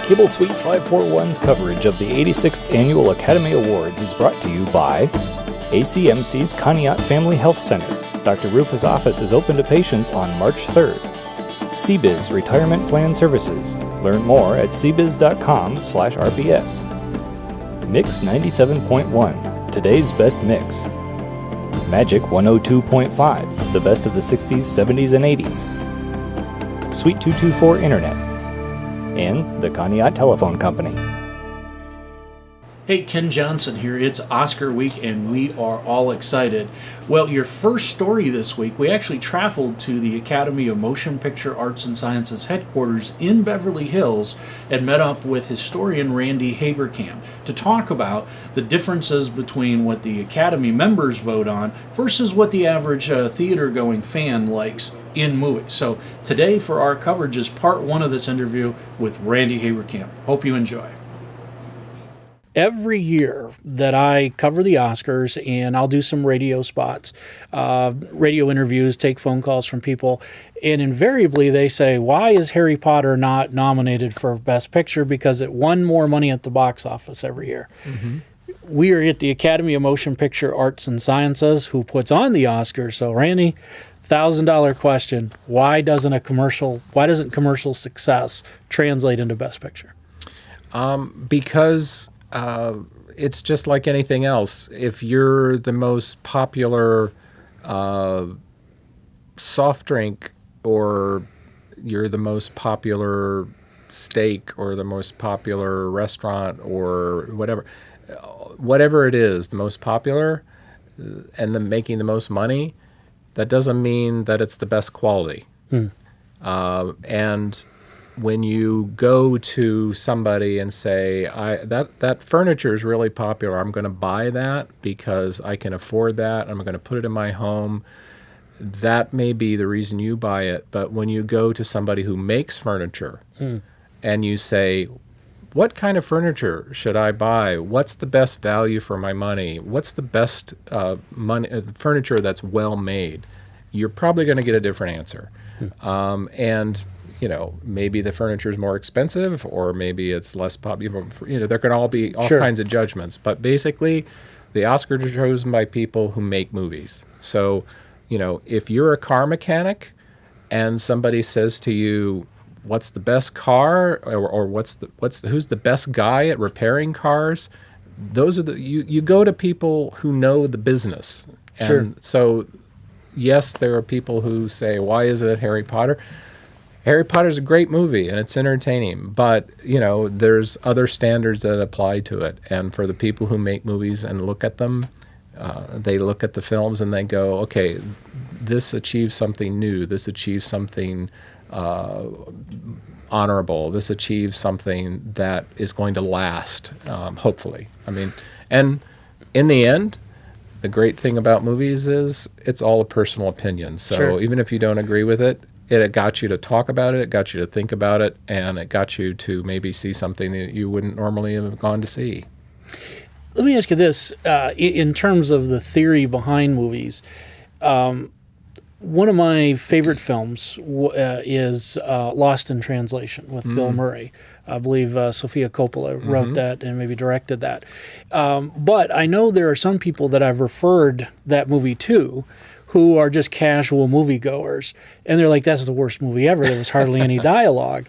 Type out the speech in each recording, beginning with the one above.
Cable Suite 541's coverage of the 86th Annual Academy Awards is brought to you by ACMC's Conneaut Family Health Center. Dr. Rufus' office is open to patients on March 3rd. CBiz Retirement Plan Services. Learn more at cbiz.com/RPS. Mix 97.1, today's best mix. Magic 102.5, the best of the 60s, 70s, and 80s. Suite 224 Internet. And the Conneaut Telephone Company. Hey, Ken Johnson here. It's Oscar week and we are all excited. Well, your first story this week, we actually traveled to the Academy of Motion Picture Arts and Sciences headquarters in Beverly Hills and met up with historian Randy Haberkamp to talk about the differences between what the Academy members vote on versus what the average theater-going fan likes in movies. So today for our coverage is part one of this interview with Randy Haberkamp. Hope you enjoy. Every year that I cover the Oscars, and I'll do some radio spots, radio interviews, take phone calls from people, and invariably they say, why is Harry Potter not nominated for Best Picture? Because it won more money at the box office every year. Mm-hmm. We are at the Academy of Motion Picture Arts and Sciences, who puts on the Oscars. So Randy, $1,000 question: why doesn't commercial success translate into Best Picture? Because it's just like anything else. If you're the most popular soft drink, or you're the most popular steak, or the most popular restaurant, or whatever it is, the most popular and making the most money, that doesn't mean that it's the best quality. And when you go to somebody and say, that furniture is really popular, I'm going to buy that because I can afford that, I'm going to put it in my home, that may be the reason you buy it. But when you go to somebody who makes furniture and you say, what kind of furniture should I buy? What's the best value for my money? What's the best furniture that's well made? You're probably going to get a different answer. And maybe the furniture is more expensive, or maybe it's less popular. There can all be all kinds of judgments. But basically, the Oscars are chosen by people who make movies. So, if you're a car mechanic and somebody says to you, what's the best car, or who's the best guy at repairing cars? Those are you go to people who know the business. And so, yes, there are people who say, why is it Harry Potter? Harry Potter's a great movie and it's entertaining, but there's other standards that apply to it. And for the people who make movies and look at them, they look at the films and they go, okay, this achieves something new. This achieves something honorable. This achieves something that is going to last, hopefully. And in the end, the great thing about movies is it's all a personal opinion. So even if you don't agree with it, it got you to talk about it got you to think about it, and it got you to maybe see something that you wouldn't normally have gone to see. Let me ask you this, in terms of the theory behind movies, one of my favorite films is Lost in Translation with Bill Murray. I believe Sofia Coppola wrote that and maybe directed that. But I know there are some people that I've referred that movie to who are just casual moviegoers, and they're like, that's the worst movie ever. There was hardly any dialogue.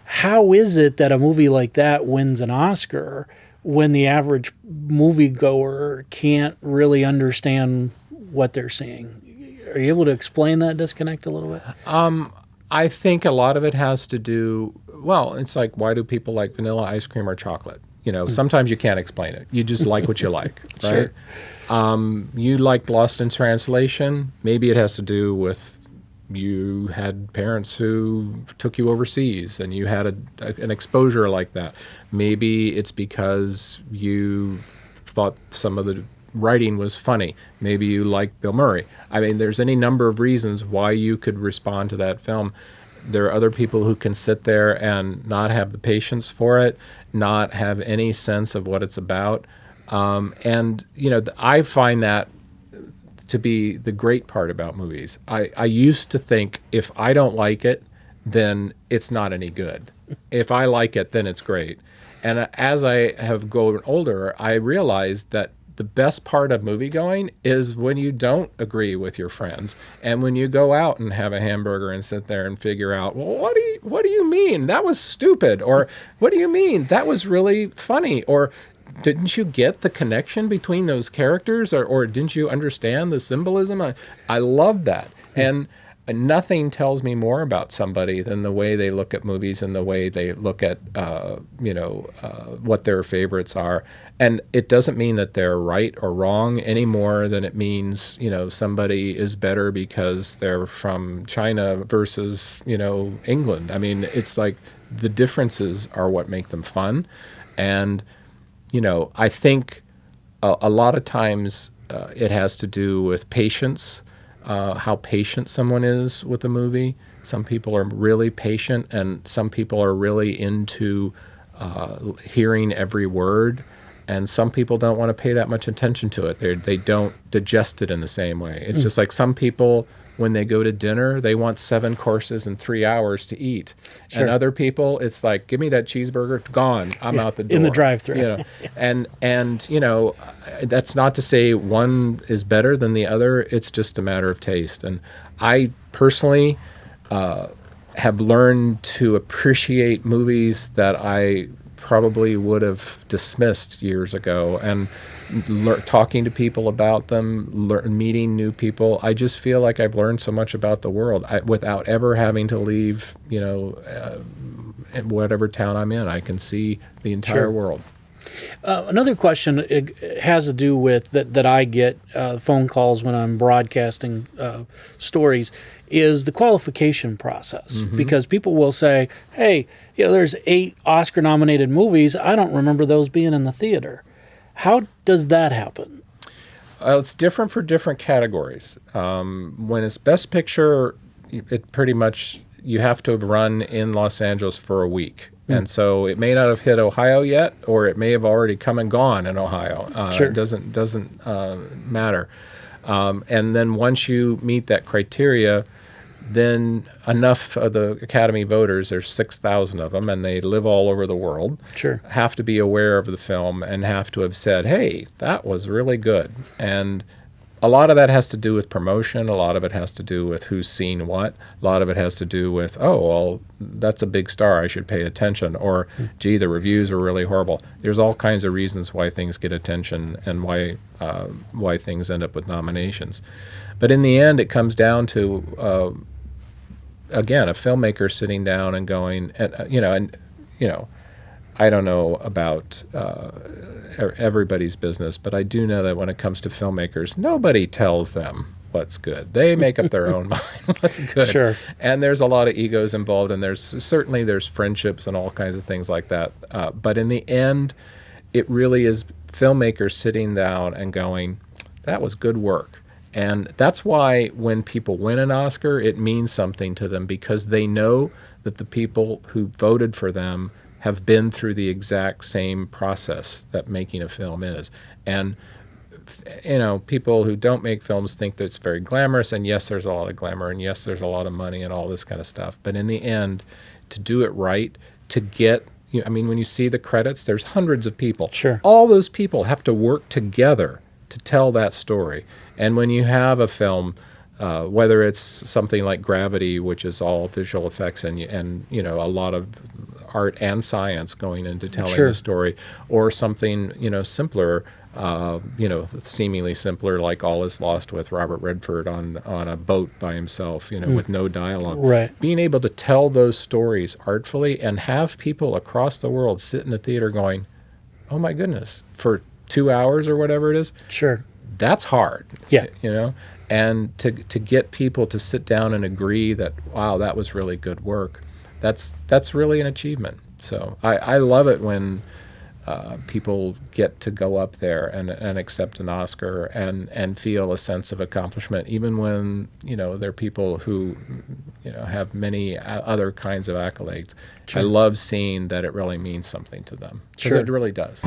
How is it that a movie like that wins an Oscar when the average moviegoer can't really understand what they're seeing? Are you able to explain that disconnect a little bit? I think a lot of it has to do, it's like, why do people like vanilla ice cream or chocolate? Sometimes you can't explain it. You just like what you like, right? You liked Lost in Translation. Maybe it has to do with you had parents who took you overseas and you had an exposure like that. Maybe it's because you thought some of the writing was funny. Maybe you like Bill Murray. There's any number of reasons why you could respond to that film. There are other people who can sit there and not have the patience for it, not have any sense of what it's about. I find that to be the great part about movies. I used to think if I don't like it, then it's not any good. If I like it, then it's great. And as I have grown older, I realized that the best part of movie going is when you don't agree with your friends, and when you go out and have a hamburger and sit there and figure out, well, what do you mean that was stupid, or what do you mean that was really funny, or didn't you get the connection between those characters, or didn't you understand the symbolism? I love that. And nothing tells me more about somebody than the way they look at movies and the way they look at, what their favorites are. And it doesn't mean that they're right or wrong any more than it means, somebody is better because they're from China versus, England. I mean, it's like the differences are what make them fun. And, I think a lot of times it has to do with patience. How patient someone is with a movie. Some people are really patient, and some people are really into hearing every word, and some people don't want to pay that much attention to it. They don't digest it in the same way. It's just like some people, when they go to dinner, they want 7 courses in 3 hours to eat. Sure. And other people, it's like, give me that cheeseburger, gone, I'm out the door. In the drive-thru. And that's not to say one is better than the other. It's just a matter of taste. And I personally have learned to appreciate movies that I probably would have dismissed years ago, and talking to people about them, meeting new people. I just feel like I've learned so much about the world without ever having to leave, whatever town I'm in. I can see the entire world. Another question has to do with that I get phone calls when I'm broadcasting stories is the qualification process. Because people will say, hey, there's 8 Oscar-nominated movies. I don't remember those being in the theater. How does that happen? It's different for different categories. When it's Best Picture, it pretty much, you have to have run in Los Angeles for a week. And so it may not have hit Ohio yet, or it may have already come and gone in Ohio. Sure. It doesn't matter. And then once you meet that criteria, then enough of the Academy voters, there's 6,000 of them, and they live all over the world, Sure. have to be aware of the film and have to have said, hey, that was really good. And a lot of that has to do with promotion. A lot of it has to do with who's seen what. A lot of it has to do with, oh, well, that's a big star, I should pay attention. Or, gee, the reviews are really horrible. There's all kinds of reasons why things get attention and why things end up with nominations. But in the end, it comes down to, again, a filmmaker sitting down and going, I don't know about everybody's business, but I do know that when it comes to filmmakers, nobody tells them what's good. They make up their own mind what's good. Sure. And there's a lot of egos involved, and there's friendships and all kinds of things like that. But in the end, it really is filmmakers sitting down and going, that was good work. And that's why when people win an Oscar, it means something to them, because they know that the people who voted for them have been through the exact same process that making a film is. And, people who don't make films think that it's very glamorous, and yes, there's a lot of glamour, and yes, there's a lot of money and all this kind of stuff. But in the end, to do it right, to get, when you see the credits, there's hundreds of people. Sure. All those people have to work together to tell that story. And when you have a film, whether it's something like Gravity, which is all visual effects and a lot of art and science going into telling Sure. the story, or something simpler, seemingly simpler, like All Is Lost with Robert Redford on a boat by himself, with no dialogue. Right. Being able to tell those stories artfully and have people across the world sit in the theater going, oh my goodness, for 2 hours or whatever it is. Sure. That's hard. Yeah. And to get people to sit down and agree that, wow, that was really good work, that's really an achievement. So I love it when people get to go up there and accept an Oscar and feel a sense of accomplishment, even when they're people who have many other kinds of accolades. Sure. I love seeing that it really means something to them, because Sure. it really does.